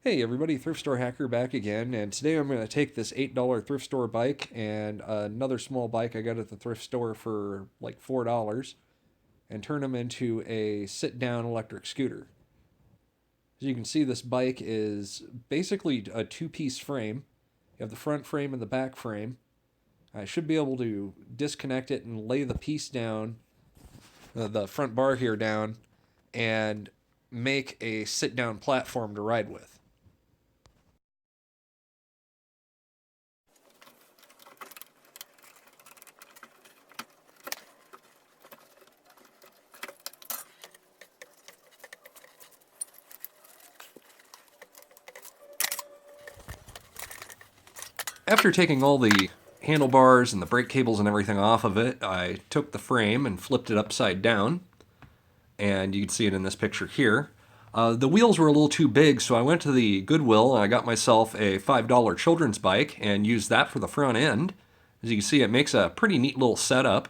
Hey everybody, Thrift Store Hacker back again, and today I'm going to take this $8 thrift store bike and another small bike I got at the thrift store for like $4 and turn them into a sit-down electric scooter. As you can see, this bike is basically a two-piece frame. You have the front frame and the back frame. I should be able to disconnect it and lay the piece down, the front bar here down, and make a sit-down platform to ride with. After taking all the handlebars and the brake cables and everything off of it, I took the frame and flipped it upside down. And you can see it in this picture here. The wheels were a little too big, so I went to the Goodwill and I got myself a $5 children's bike and used that for the front end. As you can see, it makes a pretty neat little setup.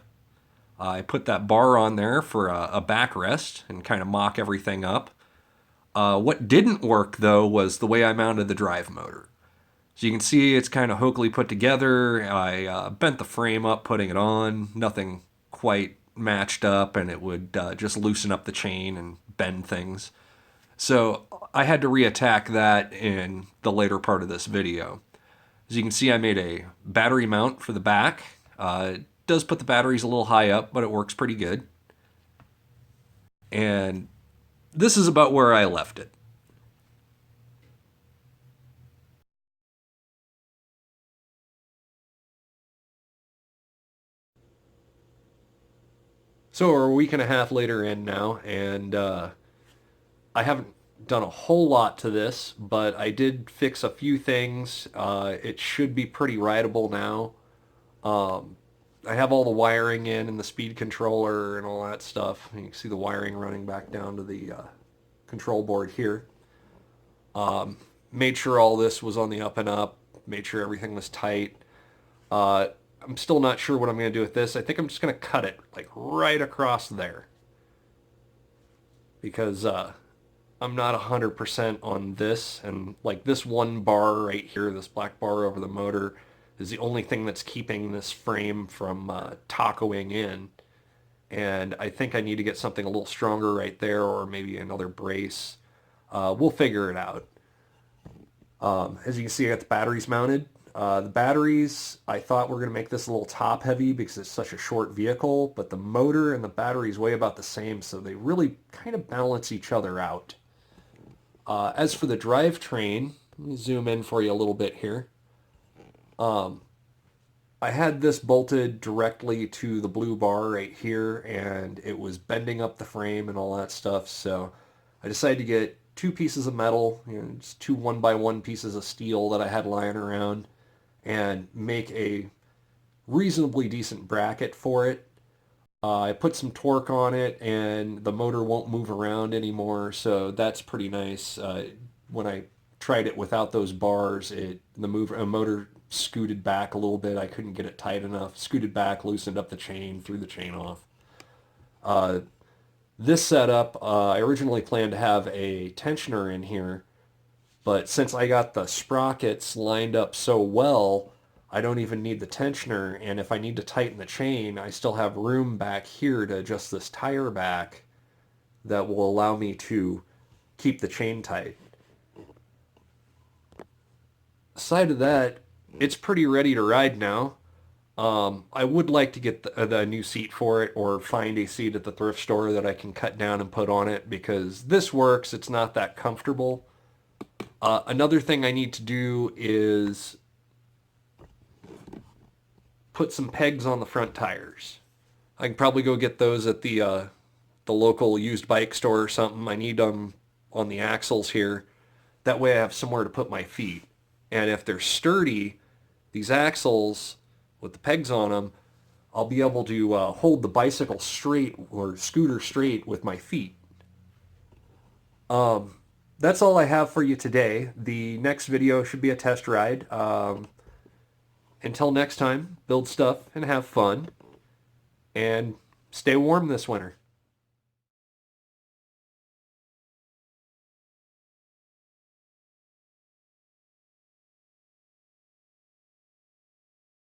I put that bar on there for a backrest and kind of mock everything up. What didn't work, though, was the way I mounted the drive motor. So you can see it's kind of hokily put together. I bent the frame up putting it on. Nothing quite matched up, and it would just loosen up the chain and bend things. So I had to reattack that in the later part of this video. As you can see, I made a battery mount for the back. It does put the batteries a little high up, but it works pretty good. And this is about where I left it. So we're a week and a half later in now, and I haven't done a whole lot to this, but I did fix a few things. It should be pretty rideable now. Um, I have all the wiring in and the speed controller and all that stuff. You can see the wiring running back down to the control board here. Made sure all this was on the up and up. Made sure everything was tight. Uh, I'm still not sure what I'm going to do with this. I think I'm just going to cut it like right across there because I'm not 100% on this. And like this one bar right here, this black bar over the motor, is the only thing that's keeping this frame from tacoing in. And I think I need to get something a little stronger right there or maybe another brace. We'll figure it out. As you can see, I got the batteries mounted. The batteries, I thought were going to make this a little top heavy because it's such a short vehicle, but the motor and the batteries weigh about the same, so they really kind of balance each other out. As for the drivetrain, let me zoom in for you a little bit here. I had this bolted directly to the blue bar right here, and it was bending up the frame and all that stuff, so I decided to get two pieces of metal, just two 1x1 pieces of steel that I had lying around, and make a reasonably decent bracket for it. I put some torque on it and the motor won't move around anymore, so that's pretty nice. When I tried it without those bars, the motor scooted back a little bit. I couldn't get it tight enough. Scooted back, loosened up the chain, threw the chain off. Uh, this setup, I originally planned to have a tensioner in here, but since I got the sprockets lined up so well, I don't even need the tensioner. And if I need to tighten the chain, I still have room back here to adjust this tire back that will allow me to keep the chain tight. Aside of that, it's pretty ready to ride now. I would like to get the new seat for it or find a seat at the thrift store that I can cut down and put on it because this works. It's not that comfortable. Another thing I need to do is put some pegs on the front tires. I can probably go get those at the local used bike store or something. I need them on the axles here. That way I have somewhere to put my feet. And if they're sturdy, these axles with the pegs on them, I'll be able to hold the bicycle straight or scooter straight with my feet. That's all I have for you today. The next video should be a test ride. Until next time, build stuff and have fun. And stay warm this winter.